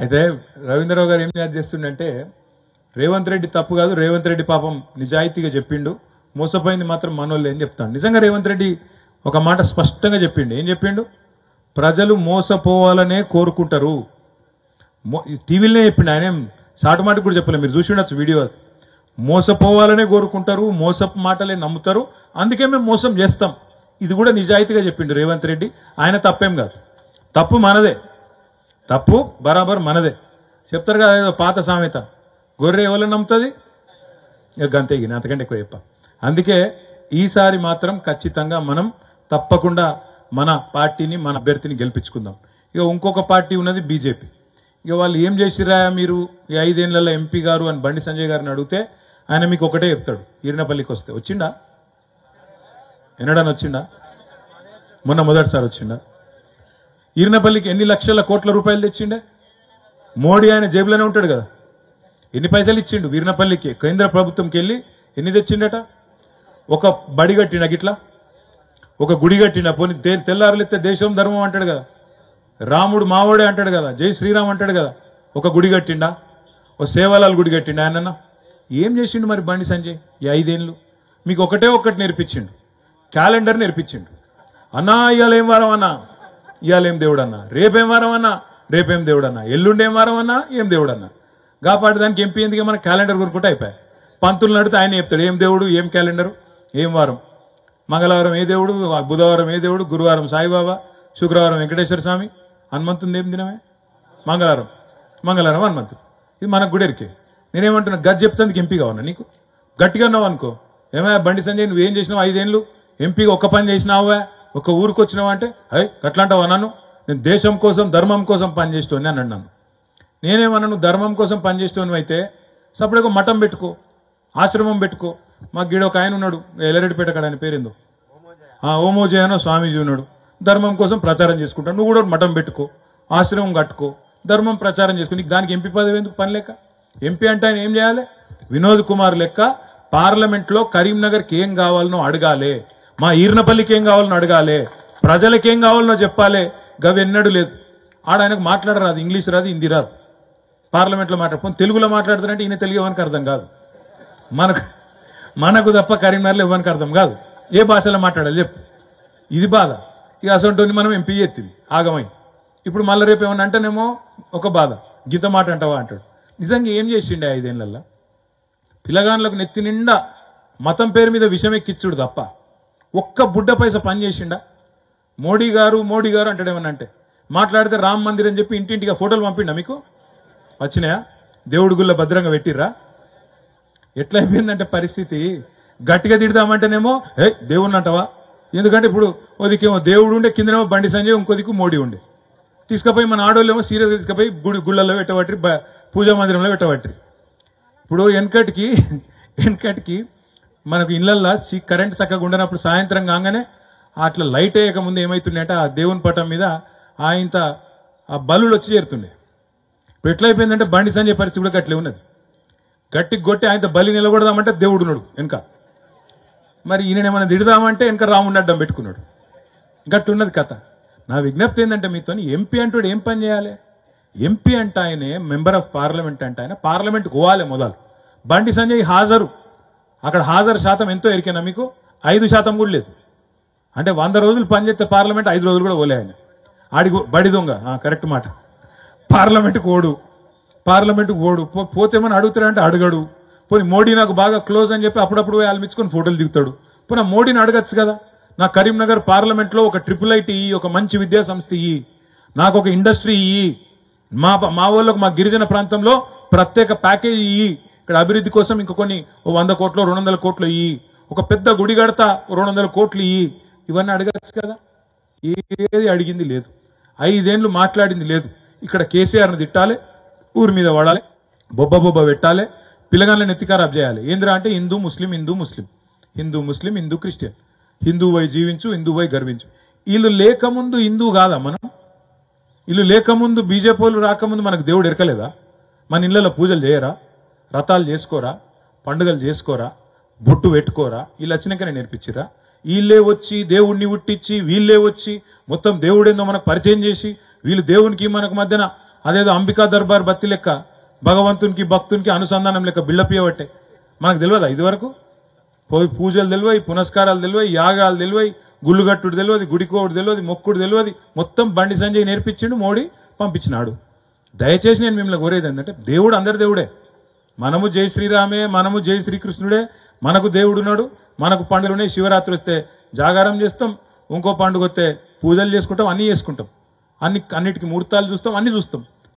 అయితే రవీంద్రరావు గారు ఏం చేస్తుండంటే రేవంత్ రెడ్డి తప్పు కాదు, రేవంత్ రెడ్డి పాపం నిజాయితీగా చెప్పిండు, మోసపోయింది మాత్రం మనోళ్ళే అని చెప్తాను. నిజంగా రేవంత్ రెడ్డి ఒక మాట స్పష్టంగా చెప్పిండు. ఏం చెప్పిండు? ప్రజలు మోసపోవాలనే కోరుకుంటారు. టీవీలోనే చెప్పిండు, ఆయన సాటుమాటికి కూడా చెప్పలేదు, మీరు చూసి ఉండొచ్చు వీడియో. మోసపోవాలనే కోరుకుంటారు, మోసపు మాటలే నమ్ముతారు, అందుకే మేము మోసం చేస్తాం. ఇది కూడా నిజాయితీగా చెప్పిండు రేవంత్ రెడ్డి. ఆయన తప్పేం కాదు, తప్పు మనదే, తప్పు బరాబర్ మనదే. చెప్తారు కదా ఏదో పాత సామెత, గొర్రె ఎవరు నమ్ముతుంది, ఇక అంతే, అంతకంటే ఎక్కువ చెప్ప. అందుకే ఈసారి మాత్రం ఖచ్చితంగా మనం తప్పకుండా మన పార్టీని, మన అభ్యర్థిని గెలిపించుకుందాం. ఇక ఇంకొక పార్టీ ఉన్నది బీజేపీ. ఇక వాళ్ళు ఏం చేసిరా మీరు ఈ 5 ఏళ్లలో ఎంపీ గారు అని బండి సంజయ్ గారిని అడిగితే ఆయన మీకు ఒకటే చెప్తాడు, ఈరినపల్లికి వస్తే వచ్చిండా, ఎన్నడని వచ్చిండా, మొన్న మొదటిసారి వచ్చిండా. ఈరినపల్లికి ఎన్ని లక్షల కోట్ల రూపాయలు తెచ్చిండే? మోడీ ఆయన జేబులోనే ఉంటాడు కదా. ఎన్ని పైసలు ఇచ్చిండు వీరినపల్లికి? కేంద్ర ప్రభుత్వంకి వెళ్ళి ఎన్ని తెచ్చిండట? ఒక బడి కట్టిండా, గిట్లా ఒక గుడి కట్టిండా? పోనీ తెల్లారులెత్తే దేశం ధర్మం అంటాడు కదా, రాముడు మావోడే అంటాడు కదా, జై శ్రీరామ్ అంటాడు కదా. ఒక గుడి కట్టిండా? ఓ సేవలాల్ గుడి కట్టిండా? ఆయన ఏం చేసిండు మరి బండి సంజయ్ ఈ 5 ఏళ్ళు? మీకు ఒకటే ఒక్కటి నేర్పించిండు, క్యాలెండర్ నేర్పించిండు. అన్నా ఇవాళ ఏం వారం అన్నా, ఇవాళ ఏం దేవుడు అన్నా, రేపేం వారం అన్నా, రేపేం దేవుడు అన్నా, ఎల్లుండేం వారం అన్నా, ఏం దేవుడు అన్నా. కాబట్టి దానికి ఎంపీ ఎందుకు మన క్యాలెండర్ కొనుక్కుంటే అయిపోయాయి. పంతులు నడితే ఆయన చెప్తాడు ఏం దేవుడు, ఏం క్యాలెండరు, ఏం వారం. మంగళవారం ఏ దేవుడు, బుధవారం ఏ దేవుడు, గురువారం సాయిబాబా, శుక్రవారం వెంకటేశ్వర స్వామి, హనుమంతుంది ఏం దినమే, మంగళవారం హనుమంతు. ఇది మనకు కూడా ఎరికే. నేనేమంటున్నా, గది చెప్తానికి ఎంపీ కావన్నా నీకు? గట్టిగా ఉన్నావు అనుకో, ఏమయ్యా బండి సంజయ్ నువ్వేం చేసినావు 5 ఏళ్ళు ఎంపీగా, ఒక్క పని చేసినావా, ఒక ఊరికి వచ్చినావా అంటే అట్లాంటావా నన్ను? నేను దేశం కోసం ధర్మం కోసం పనిచేస్తోని అని అన్నాను. నేనేమన్నాను, ధర్మం కోసం పనిచేస్తోని అయితే సపరేట్గా మఠం పెట్టుకో, ఆశ్రమం పెట్టుకో. మాకు గీడ ఒక ఆయన ఉన్నాడు ఎల్లరెడ్డిపేట కాడ, ఆయన పేరేందో ఓమోజయనో స్వామీజీ ఉన్నాడు, ధర్మం కోసం ప్రచారం చేసుకుంటాడు. నువ్వు కూడా మఠం పెట్టుకో, ఆశ్రమం కట్టుకో, ధర్మం ప్రచారం చేసుకో. నీకు దానికి ఎంపీ పదవి ఎందుకు? పని లేక. ఎంపీ అంటే ఆయన ఏం చేయాలి? వినోద్ కుమార్ లెక్క పార్లమెంట్ లో కరీంనగర్కి ఏం కావాలనో అడగాలి, మా ఈర్నపల్లికి ఏం కావాలనో అడగాలి, ప్రజలకి ఏం కావాలనో చెప్పాలి. గవి ఎన్నడూ లేదు. ఆయనకు మాట్లాడరాదు, ఇంగ్లీష్ రాదు, హిందీ రాదు. పార్లమెంట్ లో మాట్లాడుకొని తెలుగులో మాట్లాడుతారంటే ఈయన తెలుగు ఎవరికి అర్థం కాదు, మనకు తప్ప కరీంనగర్లో ఎవరికి అర్థం కాదు. ఏ భాషలో మాట్లాడాలి చెప్పు? ఇది బాధ. ఇక అసలు మనం ఎంపీ ఎత్తివి ఆగమై. ఇప్పుడు మళ్ళీ రేపు ఏమన్నా అంటేనేమో ఒక బాధ, గీత మాట అంటావా అంటాడు. నిజంగా ఏం చేసిండే 5 ఏళ్లలో? పిల్లగాన్లకు నెత్తి నిండా మతం పేరు మీద విషం ఎక్కిచ్చుడు తప్ప ఒక్క బుడ్డ పైస పని చేసిండా? మోడీ గారు అంటాడేమన్నా అంటే మాట్లాడితే రామ్ మందిర్ అని చెప్పి ఇంటింటిగా ఫోటోలు పంపిండా? మీకు వచ్చినాయా? దేవుడి గుళ్ళ భద్రంగా పెట్టిర్రా? ఎట్లా అయిపోయిందంటే పరిస్థితి, గట్టిగా తిడదామంటేనేమో దేవుడిని అంటావా? ఎందుకంటే ఇప్పుడు ఓదికేమో దేవుడు ఉండే, కిందనేమో బండి సంజయ్, ఇంకో దిక్కు మోడీ ఉండే. తీసుకుపోయి మన ఆడోళ్ళేమో సీరియస్ తీసుకుపోయి గుళ్ళల్లో పెట్టబట్టి, పూజా మందిరంలో పెట్టబట్టి. ఇప్పుడు వెనకటికి మనకు ఇళ్లల్లో కరెంట్ చక్కగా ఉండనప్పుడు సాయంత్రం కాగానే అట్లా లైట్ అయ్యక ముందు ఏమైతుండే ఆ దేవుని పటం మీద ఆయంత ఆ బలులు వచ్చి చేరుతుండే. ఇప్పుడు ఎట్లయిపోయిందంటే బండి సంజయ్ పరిస్థితి కూడా గట్లే ఉన్నది. గట్టికి కొట్టి ఆయన బలి నిలబడదామంటే దేవుడు ఉన్నాడు వెనక. మరి ఈయనేమైనా తిడదామంటే వెనక రాముడిని అడ్డం పెట్టుకున్నాడు. గట్టి ఉన్నది కథ. నా విజ్ఞప్తి ఏంటంటే మీతో, ఎంపీ అంటూ ఏం పని చేయాలి? ఎంపీ అంటే ఆయనే మెంబర్ ఆఫ్ పార్లమెంట్ అంటే ఆయన పార్లమెంట్ పోవాలి మొదలు. బండి సంజయ్ హాజరు, అక్కడ హాజరు శాతం ఎంతో ఎరికేనా మీకు? 5% కూడా లేదు. అంటే 100 రోజులు పనిచేస్తే పార్లమెంట్ 5 రోజులు కూడా పోలే ఆయన. ఆడికి బడి దొంగ, కరెక్ట్ మాట. పార్లమెంట్కి ఓడు పోతే మనం అడుగుతాడంటే అడగడు. పోనీ మోడీ నాకు బాగా క్లోజ్ అని చెప్పి అప్పుడప్పుడు వాళ్ళు మెచ్చుకొని ఫోటోలు దిగుతాడు. పోనీ మోడీని అడగచ్చు కదా, నా కరీంనగర్ పార్లమెంట్ లో ఒక IIIT ఇయ్యి, ఒక మంచి విద్యా సంస్థ ఇయ్యి, నాకు ఒక ఇండస్ట్రీ ఇయ్యి, మా వాళ్ళకు మా గిరిజన ప్రాంతంలో ప్రత్యేక ప్యాకేజ్ ఇయ్యి, ఇక్కడ అభివృద్ధి కోసం ఇంక కొన్ని 100 కోట్లు 200 కోట్లు ఇయ్యి, ఒక పెద్ద గుడి కడతా 200 కోట్లు ఇయ్యి, ఇవన్నీ అడగచ్చు కదా. ఏది అడిగింది లేదు, 5 ఏళ్లు మాట్లాడింది లేదు. ఇక్కడ కేసీఆర్ని తిట్టాలి, ఊరి మీద వాడాలి, బొబ్బ పెట్టాలి, పిల్లగాళ్ళని ఎత్తికారాబ్ చేయాలి. ఏంద్రా అంటే హిందూ ముస్లిం, హిందూ క్రిస్టియన్, హిందువై జీవించు, హిందువై గర్వించు. వీళ్ళు లేకముందు హిందూ కాదా మనం? వీళ్ళు లేకముందు, బీజేపీ వాళ్ళు రాకముందు మనకు దేవుడు ఎరకలేదా? మన ఇళ్లలో పూజలు చేయరా, వ్రతాలు చేసుకోరా, పండుగలు చేసుకోరా, బొట్టు పెట్టుకోరా? వీళ్ళు వచ్చినాకనే నేర్పించిరా? వీళ్ళే వచ్చి దేవుణ్ణి ఉట్టించి, వీళ్ళే వచ్చి మొత్తం దేవుడేందో మనకు పరిచయం చేసి వీళ్ళు దేవునికి మనకు మధ్యన అదేదో అంబికా దర్బార్ బత్తి లెక్క భగవంతునికి భక్తునికి అనుసంధానం లెక్క బిల్డప్ ఇవ్వబట్టే మనకు తెలియదా ఇదివరకు పూజలు తెలియదు, పునస్కారాలు తెలియదు, యాగాలు తెలియదు, గుళ్ళుగట్టుడు తెలియదు, గుడికోడు తెలియదు, మొక్కుడు తెలియదు. మొత్తం బండి సంజయ్ నేర్పించిండు, మోడీ పంపించినాడు. దయచేసి నేను మిమ్మల్ని కోరేది ఏంటంటే దేవుడు అందరి దేవుడే. మనము జై శ్రీరామే, మనము జై శ్రీకృష్ణుడే, మనకు దేవుడున్నాడు, మనకు పండుగలు ఉన్నాయి. శివరాత్రి వస్తే జాగారం చేస్తాం, ఇంకో పండుగ వస్తే పూజలు చేసుకుంటాం, అన్ని చేసుకుంటాం, అన్నిటికీ ముహూర్తాలు చూస్తాం, అన్ని చూస్తాం.